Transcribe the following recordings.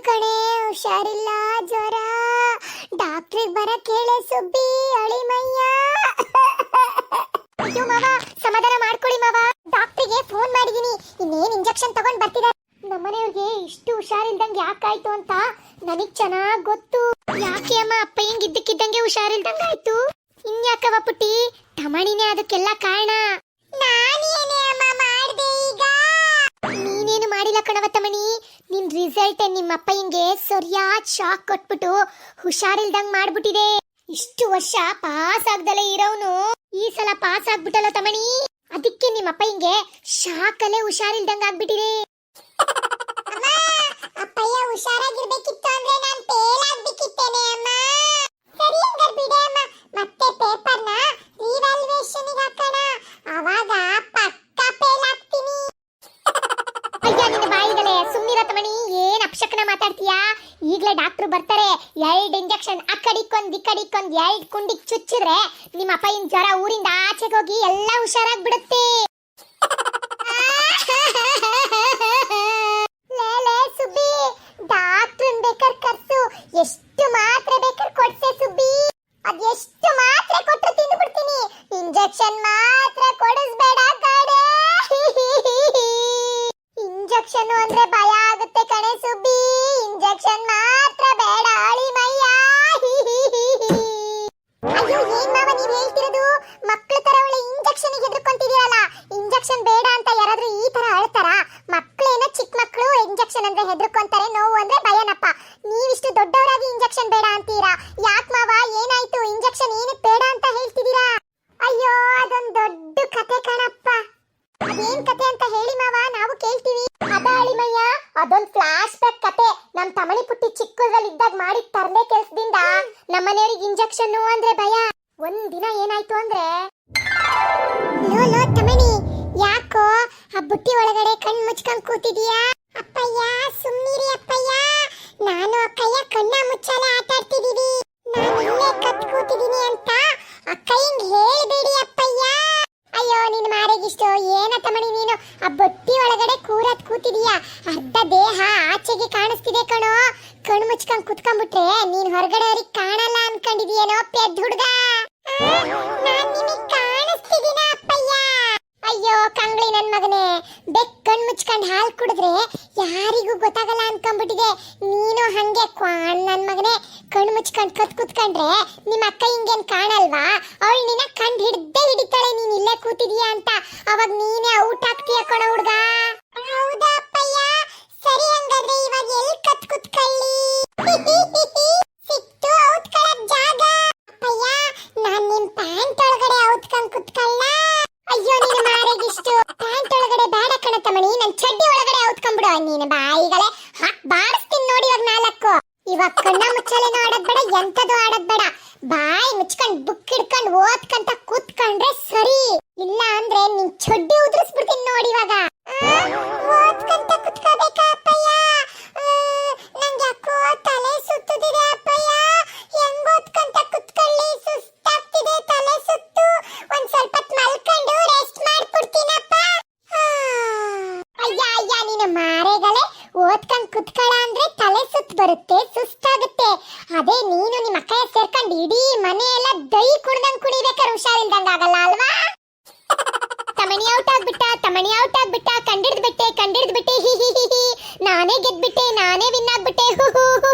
ಕಣೆ, ಹುಷಾರಿಲ್ಲ, ಜ್ವರ. ಡಾಕ್ಟ್ರಿಗೆ ಬರಕ್ ಹೇಳೆ ಸುಬ್ಬಿ, ಅಳಿಮಯ್ಯ. ಅಯ್ಯೋ ಮಾವ, ಸಮಾಧಾನ ಮಾಡ್ಕೊಳ್ಳಿ ಮಾವ. ಡಾಕ್ಟ್ರಿಗೆ ಫೋನ್ ಮಾಡಿದೀನಿ, ಇನ್ನೇನ್ ಇಂಜೆಕ್ಷನ್ ತಗೊಂಡ್ ಬರ್ತಿದ್ದಾರೆ. ನಮ್ಮನೆಯವ್ರಿಗೆ ಇಷ್ಟು ಹುಷಾರಿಲ್ದಂಗೆ ಯಾಕಾಯ್ತು ಅಂತ ನನಗ್ ಚೆನ್ನಾಗ್ ಗೊತ್ತು. ಯಾಕೆ ಅಮ್ಮ ಅಪ್ಪಯ್ಯಂಗ್ ಇದ್ದಕ್ಕಿದ್ದಂಗೆ ಹುಷಾರಿಲ್ದಂಗೆ ಆಯ್ತು? ಇನ್ಯಾಕವ ಪುಟ್ಟಿ, ತಮಣಿನೇ ಅದಕ್ಕೆಲ್ಲ ಕಾರಣ. ನಾನೇನೇ ಅಮ್ಮ ಮಾಡ್ದೆ ಈಗ? ನೀನೇನು ಮಾಡಿಲ್ಲ ಕಣವ ತಮಣಿ. ನಿನ್ ರಿಸಲ್ಟ್ ನಿಮ್ಮ ಅಪ್ಪಯ್ಯಂಗೆ ಸರಿಯಾದ ಶಾಕ್ ಕೊಟ್ಬಿಟ್ಟು ಹುಷಾರಿಲ್ದಂಗ್ ಮಾಡ್ಬಿಟ್ಟಿದೆ. ಇಷ್ಟು ವರ್ಷ ಪಾಸ್ ಆಗ್ದಲೇ ಇರೋನು ಈ ಸಲ ಪಾಸ್ ಆಗ್ಬಿಟ್ಟಲ್ಲ ತಮಣಿ. ಅದಕ್ಕೆ ನಿಮ್ಮ ಅಪ್ಪಯ್ಯಂಗೆ ಶಾಕಲ್ಲೇ ಹುಷಾರಿಲ್ದಂಗ್ ಆಗ್ಬಿಟ್ಟಿದೆ. ಅಪ್ಪಯ್ಯ ಹುಷಾರಾಗಿರ್ಬೇಕಿತ್ತು ಅಂದ್ರೆ ನಾನು ಫೇಲ್ ಆಗ್ಬೇಕಿತ್ತೇನೆ ಅಮ್ಮ. ಸರಿ ಹಂಗಾರೆ ಬಿಡೆ ಅಮ್ಮ, ಮತ್ತೆ ಪೇಪರ್ನ ರಿವ್ಯಾಲ್ಯೂಯೇಷನ್ ಗೆ ಹಾಕೋಣ, ಅವಾಗ ಪಕ್ಕಾ ಫೇಲ್ ಆಗ್ತೀನಿ. ಅಯ್ಯ ನಿನ್ನ ಬಾಯಿಗಳೇ ಸುಮ್ಮನಿರ ತಮಣಿ, ಏನ್ ಅಪಶಕನ ಮಾತಾಡ್ತೀಯಾ? ಈಗಲೇ ಡಾಕ್ಟ್ರು ಬರ್ತಾರೆ. 2 ಇಂಜೆಕ್ಷನ್ ಅಕ್ಕಡಿಕ್ಕೊಂದ್ ಇಕ್ಕಡಿಕ್ಕೊಂದ್ 2 ಕುಂಡಿಗೆ ಚುಚ್ಚಿದ್ರೆ ನಿಮ್ಮ ಅಪ್ಪಯ್ಯನ ಜ್ವರ ಊರಿಂದ ಆಚೆಗೆ ಹೋಗಿ ಎಲ್ಲ ಹುಷಾರಾಗ್ಬಿಡುತ್ತೆ. ಲೇಲೆ ಸುಬ್ಬಿ, ಡಾಕ್ಟ್ರನ್ ಬೇಕಾರ್ ಕರ್ಸು, ಎಷ್ಟು ಮಾತ್ರೆ ಬೇಕಾರ್ ಕೊಡ್ಸೆ ಸುಬ್ಬಿ. ಅದೆಷ್ಟು ಮಾತ್ರೆ ಕೊಟ್ಟರು ತಿಂದು ಬಿಡ್ತೀನಿ, ಇಂಜೆಕ್ಷನ್ ಮಾತ್ರ ಕೊಡಿಸ್ಬೇಡ ಕಡೆ. ಇಂಜೆಕ್ಷನ್ ಅಂದ್ರೆ ಭಯ ಆಗುತ್ತೆ ಕಣೆ ಸುಬ್ಬಿ, ಇಂಜೆಕ್ಷನ್ ಮಾತ್ರ ಬೇಡ ಅಳಿಮಯ್ಯ. ಅಯ್ಯೋ ಏನ್ ಮಾವ ನೀವ್ ಹೇಳ್ತಿರೋದು? ಮಕ್ಳ ತರ ಒಳ್ಳೆ ಇಂಜೆಕ್ಷನ್ ಹೆದರ್ಕೊಂತಿದೀರಲ್ಲ. ಇಂಜೆಕ್ಷನ್ ಬೇಡ ಅಂತ ಯಾರಾದ್ರೂ ಈ ತರ ಅಳ್ತಾರ? ಮಕ್ಳೇನೋ ಚಿಕ್ಕ ಮಕ್ಳು ಇಂಜೆಕ್ಷನ್ ಅಂದ್ರೆ ಹೆದರ್ಕೊಂತಾರೆ, ನೋವು ಅಂದ್ರೆ ಭಯನಪ್ಪ. ನೀವಿಷ್ಟು ದೊಡ್ಡವರಾಗಿ ಇಂಜೆಕ್ಷನ್ ಬೇಡ ಅಂತೀರಾ. ಯಾಕ್ ಮಾವ, ಏನಾಯ್ತು? ಇಂಜೆಕ್ಷನ್ ಏನಕ್ಕೆ ಬೇಡ ಅಂತ ಹೇಳ್ತಿದ್ದೀರಾ? ಅಯ್ಯೋ ಅದೊಂದ್ ದೊಡ್ಡ ಕತೆ ಕಣಪ್ಪ. ಅದೇನ್ ಕತೆ ಅಂತ ಹೇಳಿ ಮಾವ, ನಾವು ಕೇಳ್ತೀವಿ. ಅದ ಅಳಿಮಯ್ಯ, ಅದೊಂದ್ ಫ್ಲಾಶ್ ಬ್ಯಾಕ್ ಕತೆ. ನಮ್ ತಮಣಿ ಪುಟ್ಟಿ ಚಿಕ್ಕದ್ರಲ್ಲಿ ಇದ್ದಾಗ ಮಾಡಿದ ತರನೇ ಕೆಲ್ಸದಿಂದ ನಮ್ಮನೆಯವ್ರಿಗೆ ಇಂಜೆಕ್ಷನ್ ಅಂದ್ರೆ ಭಯ. ಒಂದ್ ದಿನ ಏನಾಯ್ತು ಅಂದ್ರೆ, ಲೋ ಲೋ ತಮಣಿ, ಯಾಕೋ ಆ ಬುಟ್ಟಿ ಒಳಗಡೆ ಕಣ್ ಮುಚ್ಕೊಂಡ್ ಕೂತಿದೀಯಾ? ಅಪ್ಪಯ್ಯ ಸುಮ್ನಿರಿ ಅಪ್ಪಯ್ಯ, ನಾನು ಅಕ್ಕಯ್ಯ ಕಣ್ಣ ಮುಚ್ಚಾಲೆ ಆಟ ಆಡ್ತಿದೀವಿ. ನಾನು ಇಲ್ಲೇ ಕತ್ ಕೂತಿದೀನಿ ಅಂತ ಅಕ್ಕಯ್ಯಂಗ್ ಹೇಳ್ಬೇಡಿ ಅಪ್ಪಯ್ಯ. ಅಯ್ಯೋ ನಿನ್ ಮಾರೆಗಿಷ್ಟು ಏನ ತಮಣಿ ನೀನು ಆ ಬುಟ್ಟಿ ಒಳಗಡೆ ಕೂತಿದೀಯಾ? ಅರ್ಧ ದೇಹ ಆಚೆಗೆ ಕಾಣಿಸ್ತಿದೆ ಕಣೋ. ಕಣ್ ಮುಚ್ಕೊಂಡ್ ಕುತ್ಕೊಂಡ್ಬಿಟ್ರೆ ನೀನ್ ಹೊರಗಡೆ ಅವ್ರಿಗೆ ಕಾಣಲ್ಲ ಅನ್ಕೊಂಡಿದೀಯೇನೋ ಪೆದ್ ಹುಡ್ಗ. ನಾನ್ ನಿಮಗ್ ಕಾಣಿಸ್ತಿದೀನ ಅಪ್ಪಯ್ಯ? ಅಯ್ಯೋ ಕಂಗ್ಳಿ ನನ್ ಮಗನೇ, ಬೆಕ್ ಕಣ್ ಮುಚ್ಕೊಂಡ್ ಹಾಲ್ ಕುಡಿದ್ರೆ ಯಾರಿಗೂ ಗೊತ್ತಾಗಲ್ಲ ಅನ್ಕೊಂಡ್ಬಿಟ್ಟಿದೆ. ನೀನು ಹಂಗೆ ಕ್ವಾಣ್ ನನ್ ಮಗನೇ, ಕಣ್ ಮುಚ್ಕೊಂಡ್ ಕುತ್ಕೊಂಡ್ರೆ ನಿಮ್ಮ ಅಕ್ಕ ಹಿಂಗೇನ್ ಕಾಣಲ್ವಾ? ಅವಳು ನಿನ್ನ ಕಂಡ್ ಹಿಡ್ದೇ ಹಿಡಿತಾಳೆ ನೀನ್ ಇಲ್ಲೇ ಕೂತಿದೀಯಾ ಅಂತ. ಅವಾಗ ನೀನೇ ಔಟ್ ಆಗ್ತೀಯ ಕಣ ಹುಡ್ಗ. ಹೌದಾ ಅಪ್ಪಯ್ಯ? ಸರಿ ಹಂಗಾದ್ರೆ ಇವಾಗ ಎಲ್ಲಿ ಕುತ್ಕೊಳ್ಳಿ? ಸಿಕ್ತು ಔತ್ಕೊಳ್ಳಕ್ ಜಾಗ. ಅಪ್ಪಯ್ಯ ನಾನ್ ನಿಮ್ ಪ್ಯಾಂಟ್ ಒಳಗಡೆ ಔತ್ಕೊಂಡ್ ಕುತ್ಕೊಳ್ಳ? ಅಯ್ಯೋ ನೀನು ಮಾರೆಗಿಷ್ಟು ಪ್ಯಾಂಟ್ ಒಳಗಡೆ ಬೇಡ ಕಣ ತಮಣಿ, ನನ್ ಚಡ್ಡಿ ಒಳಗಡೆ ಔತ್ಕೊಂಡ್ಬಿಡು. ನೀನು ಬಾಯಿಗಳೇ ಬಾರಿಸ್ತೀನಿ ನೋಡಿ ಇವಾಗ 4. ಇವಾಗ ಕಣ್ಣ ಮುಚ್ಚಾಲೆನೂ ಆಡೋದ್ ಬೇಡ, ಎಂತದು ಆಡೋದ್ ಬೇಡ. ಬಾಯಿ ಮುಚ್ಕೊಂಡ್ ಬುಕ್ ಹಿಡ್ಕೊಂಡ್ ಓದ್ಕಂತ ಕೂತ್ಕೊಂಡ್ರೆ ಸರಿ. ಇಲ್ಲ ಅಂದ್ರೆ ನಿನ್ ಚಡ್ಡಿ ಉದುರಿಸ್ಬಿಡ್ತೀನಿ ನೋಡಿ ಇವಾಗ. ಓದ್ಕಂತ ಕುತ್ಕೋಬೇಕಾ ಅಪ್ಪಯ್ಯ? ನಂಗೆ ಯಾಕೋ ತಲೆ ಸುತ್ತುದಿದೆ ಅಪ್ಪಯ್ಯ. ಹೆಂಗ್ ಓದ್ಕಂತ ಕುತ್ಕೊಳ್ಳಿ? ಸುಸ್ತಾಗ್ತಿದೆ, ತಲೆ ಸುತ್ತು. ಒಂದ್ ಸ್ವಲ್ಪ ಮಲ್ಕೊಂಡು ರೆಸ್ಟ್ ಮಾಡ್ಬಿಡ್ತೀನಪ್ಪ. ಅಯ್ಯ ಅಯ್ಯ ನೀನು ಮಾರೆಗಳೇ, ಓದ್ಕೊಂಡ್ ಕುತ್ಕೊಳ್ಳ ಅಂದ್ರೆ ತಲೆ ಸುತ್ತ ಬರುತ್ತೆ, ಸುಸ್ತಾಗುತ್ತೆ. ಅದೇ ನೀನು ನಿಮ್ಮ ಅಕ್ಕಯ್ಯ ಸೇರ್ಕೊಂಡು ಇಡೀ ಮನೆ ಎಲ್ಲ ದೈ ಕುಡ್ದಂಗ್ ಕುಡಿಬೇಕಾದ್ರೆ ಹುಷಾರಿಲ್ದಂಗ ಆಗಲ್ಲ ಅಲ್ವಾ? ತಮಣಿ ಔಟ್ ಆಗ್ಬಿಟ್ಟ, ತಮಣಿ ಔಟ್ ಆಗ್ಬಿಟ್ಟ, ಕಂಡಿಡ್ದು ಬಿಟ್ಟೆ ಹಿ ಹಿ ಹಿ ಹಿ. ನಾನೇ ಗೆದ್ಬಿಟ್ಟೆ, ನಾನೇ ವಿನ್ ಆಗ್ಬಿಟ್ಟೆ.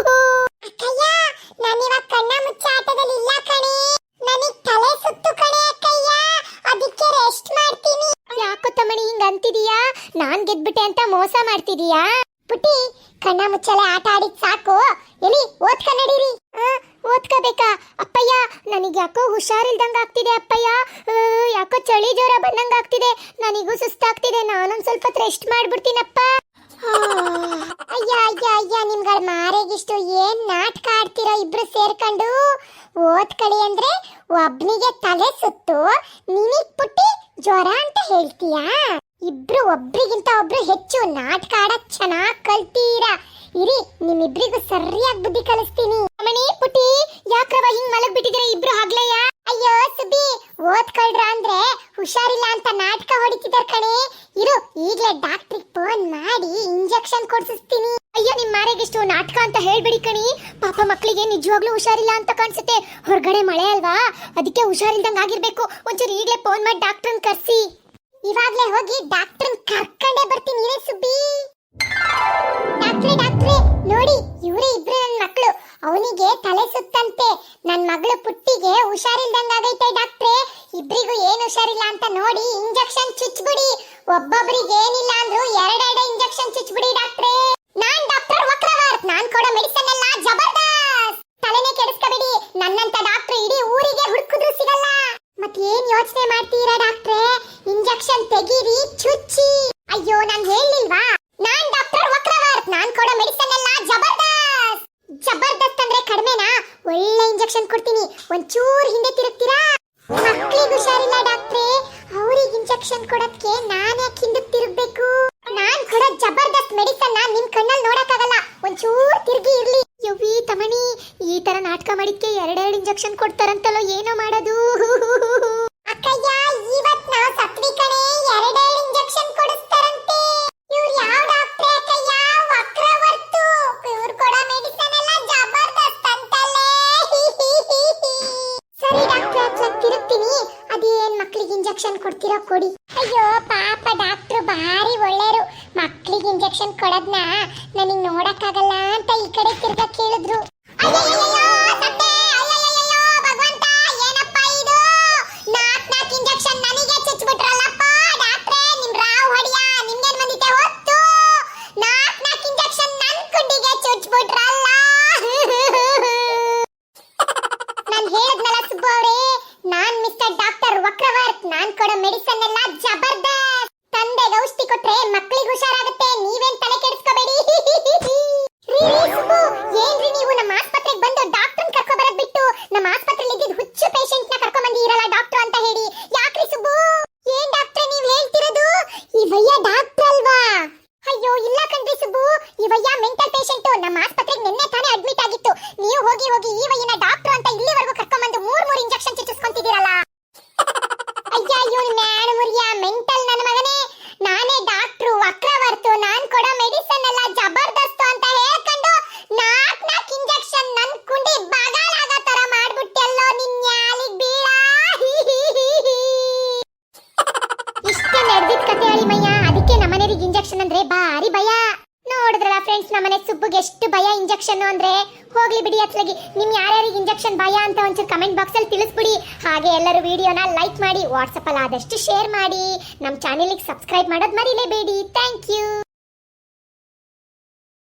ಅಕ್ಕಯ್ಯ ನಾನು ಇವಾಗ ಕಣ್ಣ ಮುಚ್ಚ ಆಟದಲ್ಲಿ ಇಲ್ಲ ಕಣೆ, ನನಗ್ ತಲೆ ಸುತ್ತು ಕಣೆ ಅಕ್ಕಯ್ಯ, ಅದಕ್ಕೆ ರೆಸ್ಟ್ ಮಾಡ್ತೀನಿ. ಯಾಕೋ ತಮಣಿ ಹಿಂಗ ಅಂತಿದೀಯಾ? ನಾನ್ ಗೆದ್ಬಿಟ್ಟೆ ಅಂತ ಮೋಸ ಮಾಡ್ತಿದೀಯಾ? ಪುಟ್ಟಿ ಕಣ್ಣ ಮುಚ್ಚಲೆ ಆಟ ಆಡಿದ್ ಸಾಕು, ಎಲ್ಲಿ ಓದ್ಕ ನಡೀರಿ. ಓದ್ಕೋಬೇಕಾ ಅಪ್ಪಯ್ಯ? ನನಗೆ ಯಾಕೋ ಹುಷಾರಿಲ್ದಂಗ ಆಗ್ತಿದೆ ಅಪ್ಪಯ್ಯ. ಯಾಕೋ ಚಳಿ ಜ್ವರ ಬಂದಂಗ ಆಗ್ತಿದೆ, ನನಗೂ ಸುಸ್ತಾಗ್ತಿದೆ. ನಾನೊಂದ್ ಸ್ವಲ್ಪ ರೆಸ್ಟ್ ಮಾಡ್ಬಿಡ್ತೀನಪ್ಪ. ಅಯ್ಯ ಅಯ್ಯ ಅಯ್ಯ ನಿಮ್ಗಳ ಮಾರೆಗಿಷ್ಟು ಏನ್ ನಾಟಕ ಆಡ್ತಿರೋ ಇಬ್ರು ಸೇರ್ಕೊಂಡು. ಓದ್ಕಳಿ ಅಂದ್ರೆ ಒಬ್ನಿಗೆ ತಲೆ ಸುತ್ತು, ನಿನಗ್ ಪುಟ್ಟಿ ಜ್ವರ ಅಂತ ಹೇಳ್ತೀಯಾ? ಇಬ್ರು ಒಬ್ರಿಗಿಂತ ಒಬ್ರು ಹೆಚ್ಚು ನಾಟಕ ಆಡಕ್ ಚೆನ್ನಾಗ್ ಕಲ್ತೀರಾ. ಇರಿ ನಿಮ್ಮಿಬ್ರಿಗೂ ಸರಿಯಾಗಿ ಬುದ್ಧಿ ಕಲಿಸ್ತೀನಿ. ಅಮ್ಮಣಿ ಪುಟ್ಟಿ ಯಾಕ್ರವ ಹಿಂಗ್ ಮಲಗ್ ಬಿಟ್ಟಿದ್ರೆ ಇಬ್ರು ಆಗ್ಲಯ್ಯ? ಅಯ್ಯೋ ಸುಬ್ಬಿ, ಓದ್ಕೊಳ್ರ ಅಂದ್ರೆ ಹುಷಾರಿಲ್ಲ ಅಂತ ನಾಟಕ ಹೊಡಿತಿದಾರ ಕಣೆ. ಇರು ಈಗ್ಲೇ ಡಾಕ್ಟ್ರಿಗೆ ಫೋನ್ ಮಾಡಿ ಇಂಜೆಕ್ಷನ್ ಕೊಡ್ಸಿಸ್ತೀನಿ. ಅಯ್ಯೋ ನಿಮ್ ಮಾರೆ ಮನೆಯಾಗಿಷ್ಟು ನಾಟಕ ಅಂತ ಹೇಳ್ಬೇಡಿ ಕಣಿ. ಪಾಪ ಮಕ್ಕಳಿಗೆ ನಿಜವಾಗ್ಲೂ ಹುಷಾರಿಲ್ಲ ಅಂತ ಕಾಣಿಸುತ್ತೆ. ಹೊರಗಡೆ ಮಳೆ ಅಲ್ವಾ, ಅದಕ್ಕೆ ಹುಷಾರಿಲ್ದಂಗ್ ಆಗಿರ್ಬೇಕು. ಒಂಚೂರು ಈಗಲೇ ಫೋನ್ ಮಾಡಿ ಡಾಕ್ಟರ್ನ ಕರ್ಸಿ. ಇವಾಗ್ಲೇ ಹೋಗಿ ಡಾಕ್ಟರ್ನ ಕರ್ಕೊಂಡೇ ಬರ್ತೀನಿ ಇರೇ ಸುಬ್ಬಿ. ಡಾಕ್ಟ್ರೇ ನೋಡಿ, ಇವರೇ ಇಬ್ರು ನನ್ನ ಮಕ್ಕಳು. ಅವನಿಗೆ ತಲೆ ಸುತ್ತಂತೆ, ನನ್ನ ಮಗಳು ಪುಟ್ಟಿಗೆ ಹುಷಾರಿಲ್ದಂಗ್ ಆಗೈತೆ ಡಾಕ್ಟ್ರೇ. ಇಬ್ರಿಗೂ ಏನು ಹುಷಾರಿಲ್ಲ ಅಂತ ನೋಡಿ ಇಂಜೆಕ್ಷನ್ ಚುಚ್ಬಿಡಿ. ಒಬ್ಬೊಬ್ಬರಿಗೆ ಏನಿಲ್ಲ ಅಂದ್ರೂ ಎರಡೆರಡು ಇಂಜೆಕ್ಷನ್ ಚುಚ್ಬಿಡಿ ಡಾಕ್ಟ್ರೇ. ನಾನ್ ಡಾಕ್ಟರ್ ವಕ್ರವರ್ತ್, ನಾನ್ ಕೊಡೋ ಮೆಡಿಸಿನ್ ಎಲ್ಲ ಜಬರ್ದಸ್ತ್. ತಲೆನೇ ಕೆಡಿಸ್ಕೋಬೇಡಿ, ನನ್ನಂತ ಡಾಕ್ಟರ್ ಇಡೀ ಊರಿಗೆ ಹುಡುಕಿದ್ರು ಸಿಗಲ್ಲ. ಮತ್ ಏನ್ ಯೋಚನೆ ಮಾಡ್ತೀರಾ ಡಾಕ್ಟ್ರೇ? ಇಂಜೆಕ್ಷನ್ ತೆಗೀರಿ, ಚುಚ್ಚಿ. ಅಯ್ಯೋ ನಾನ್ ಹೇಳಿಲ್ವಾ, ನಾನ್ ಡಾಕ್ಟರ್ ವಕ್ರವರ್ತ್, ನಾನ್ ಕೊಡೋ ಮೆಡಿಸಿನ್ ಎಲ್ಲ ಜಬರ್ದಸ್ತ್. ಜಬರ್ದಸ್ತ್ ಅಂದ್ರೆ ಕಡಿಮೆನಾ? ಒಳ್ಳೆ ಇಂಜೆಕ್ಷನ್ ಕೊಡ್ತೀನಿ, ಒಂಚೂರ್ ಹಿಂದೆ ತಿರುಗ್ತೀರಾ? ಮಕ್ಕಳಿಗೆ ಹುಷಾರಿಲ್ಲ ಡಾಕ್ಟ್ರೇ, ಅವ್ರಿಗೆ ಇಂಜೆಕ್ಷನ್ ಕೊಡಕ್ಕೆ ನಾನ್ ಯಾಕೆ ಹಿಂದಕ್ಕೆ ತಿರುಗ್ಬೇಕು? ನಾನ್ ಕೊಡೋ ಜಬರ್ದಸ್ತ್ ಮೆಡಿಸನ್ ನಿಮ್ ಕಣ್ಣಲ್ಲಿ ನೋಡಕ್ಕಾಗಲ್ಲ, ಒಂಚೂರ್ ತಿರುಗಿ ಇರ್ಲಿ. ಯವ್ವಿ ತಮಣಿ, ಈ ತರ ನಾಟಕ ಮಾಡಿದ್ಕೆ ಎರಡೆರಡು ಇಂಜೆಕ್ಷನ್ ಕೊಡ್ತಾರಂತಲೋ, ಏನೋ ಮಾಡೋದು. ಅಕ್ಕಯ್ಯ, ಇವತ್ ನಾವು ಸತ್ವಿ ಕಣೆ, ಎರಡೆರಡು ಇಂಜೆಕ್ಷನ್ ಕೊಡಿಸ್ತಾರಂತೆ. ಇವ್ರು ಯಾವ ಡಾಕ್ಟ್ರೇ ಅಕ್ಕಯ್ಯ? ವಕ್ರವರ್ತು. ಇವ್ರು ಕೊಡೋ ಮೆಡಿಸನ್ ಎಲ್ಲ ಜಬರ್ದಸ್ತ್ ಅಂತಲೇ. ಸರಿ ಡಾಕ್ಟ್ರೆ, ಅತ್ಲಾಗ್ ತಿರುಗ್ತೀನಿ. ಅದೇನ್ ಮಕ್ಳಿಗೆ ಇಂಜೆಕ್ಷನ್ ಕೊಡ್ತೀರೋ ಕೊಡಿ. ಅಯ್ಯೋ ಪಾಪ ಡಾಕ್ಟ್ರು ಭಾರಿ ಒಳ್ಳೆಯರು. ಮಕ್ಳಿಗೆ ಇಂಜೆಕ್ಷನ್ ಕೊಡೋದ್ನ ನನಗೆ ನೋಡಕ್ಕಾಗಲ್ಲ ಅಂತ ಈ ಕಡೆ ತಿರ್ಗಕ್ ಹೇಳಿದ್ರು. ಇಂಜೆಕ್ಷನ್ ನನಗೆ ಚುಚ್ಬಿಟ್ರಲ್ಲಪ್ಪ ಡಾಕ್ಟ್ರೆ, ನಿಮ್ ರಾವ್ ಹೊಡಿಯ ನಿಮ್ಗೇನ್ ಬಂದಿತ್ತೆ ಹೊತ್ತು? ನಾಲ್ಕು ಇಂಜೆಕ್ಷನ್ ನನ್ ಕುಂಡಿಗೆ ಚುಚ್ಬಿಟ್ರಲ್ಲ. ನಾನ್ ಹೇಳಿದ್ನಲ್ಲ ಸುಬ್ಬು ಅವ್ರೆ, ನಾನ್ ಮಿಸ್ಟರ್ ಡಾಕ್ಟರ್ ವಕ್ರವರ್ತ್, ನಾನ್ ಕೊಡೋ ಮೆಡಿಸನ್ ಎಲ್ಲ ಜಬರ್ದಸ್ತ್. ತಂದೆಗೆ ಔಷಧಿ ಕೊಟ್ರೆ ಮಕ್ಕಳಿಗೆ ಹುಷಾರಾಗುತ್ತೆ, ನೀವೇನ್ ತಲೆ ಕೆಡಿಸ್ಕೋಬೇಡಿ. ಏನ್ರಿ ನೀವು ನಮ್ಮ ಆಸ್ಪತ್ರೆಗೆ ಬಂದು ಡಾಕ್ಟರ್ನ ಕರ್ಕೊ ಬರದ್ ಬಿಟ್ಟು ನಮ್ಮ ಆಸ್ಪತ್ರೆಯಲ್ಲಿ ಇದ್ದಿದ್ ಹುಚ್ಚು ಪೇಷಂಟ್ ನ ಕರ್ಕೊ ಬಂದಿರಲ್ಲ ಡಾಕ್ಟರ್ ಅಂತ ಹೇಳಿ. ಯಾಕ್ರಿ ಸುಬ್ಬು? ಏನ್ ಡಾಕ್ಟ್ರೆ ನೀವ್ ಹೇಳ್ತಿರೋದು? ಇವಯ್ಯ ಡಾಕ್ಟರ್ ಅಲ್ವಾ? ಅಯ್ಯೋ ಇಲ್ಲ ಕಣ್ರಿ ಸುಬ್ಬು, ಇವಯ್ಯ ಮೆಂಟಲ್ ಪೇಷಂಟ್. ನಮ್ಮ ಆಸ್ಪತ್ರೆಗೆ ನಿನ್ನೆ ತಾನೇ ಅಡ್ಮಿಟ್ ಆಗಿತ್ತು. ನೀವು ಹೋಗಿ ಈ ವಯ್ಯನ ಡಾಕ್ಟರ್ ಅಂತ ಇಲ್ಲಿವರೆಗೂ ಕರ್ಕೊಂಡ್ ಬಂದು ಮೂರ್ ಇಂಜೆಕ್ಷನ್ ಚುಚ್ಚಿಸ್ಕೊಂತಿದ್ದೀರಲ್ಲ. ಅಯ್ಯ ಇವನು ಮ್ಯಾಣ ಮುರಿಯ ಮೆಂಟಲ್ ನನ್ನ ಮಗನೇ. ನಾನೇ ಡಾಕ್ಟ್ರು ವಕ್ರವರ್ತು, ನಾನ್ ಕೊಡೋ ಮೆಡಿಸನ್ ಎಲ್ಲ ಜಬರ್ದಸ್ತ್ ಅಂತ ಹೇಳ್ಕೊಂಡು ನಾಲ್ಕು ಇಂಜೆಕ್ಷನ್ ನನ್ ಕುಂಡಿ ಬಗಾಲಾಗ ತರ ಮಾಡ್ಬಿಟ್ಟೆಲ್ಲೋ ನಿನ್ ಯಾಲಿಗ್ ಬೀಳ. ಇಷ್ಟ ನಡೆದಿದ್ ಕತೆ ಅಳಿಮಯ್ಯ, ಅದಕ್ಕೆ ನಮ್ಮನೆರಿಗೆ ಇಂಜೆಕ್ಷನ್ ಅಂದ್ರೆ ಭಾರಿ ಭಯ. ನೋಡಿದ್ರಲ್ಲ ಫ್ರೆಂಡ್ಸ್, ನಮ್ಮನೆ ಸುಬ್ಬುಗೆ ಎಷ್ಟು ಭಯ ಇಂಜೆಕ್ಷನ್ ಅಂದ್ರೆ. ಹೋಗ್ಲಿ ಬಿಡಿ ಅತ್ಲಾಗಿ, ನಿಮ್ ಯಾರ್ಯಾರಿಗೆ ಇಂಜೆಕ್ಷನ್ ಭಯ ಅಂತ ಒಂಚೂರು ಕಮೆಂಟ್ ಬಾಕ್ಸ್ ಅಲ್ಲಿ ತಿಳಿಸ್ಬಿಡಿ. ಹಾಗೆ ಎಲ್ಲರೂ ವಿಡಿಯೋನ ಲೈಕ್ ಮಾಡಿ, ವಾಟ್ಸಪ್ ಅಲ್ಲಿ ಆದಷ್ಟು ಶೇರ್ ಮಾಡಿ, ನಮ್ಮ ಚಾನೆಲ್ಗೆ ಸಬ್ಸ್ಕ್ರೈಬ್ ಮಾಡೋದು ಮರಿಲೇಬೇಡಿ.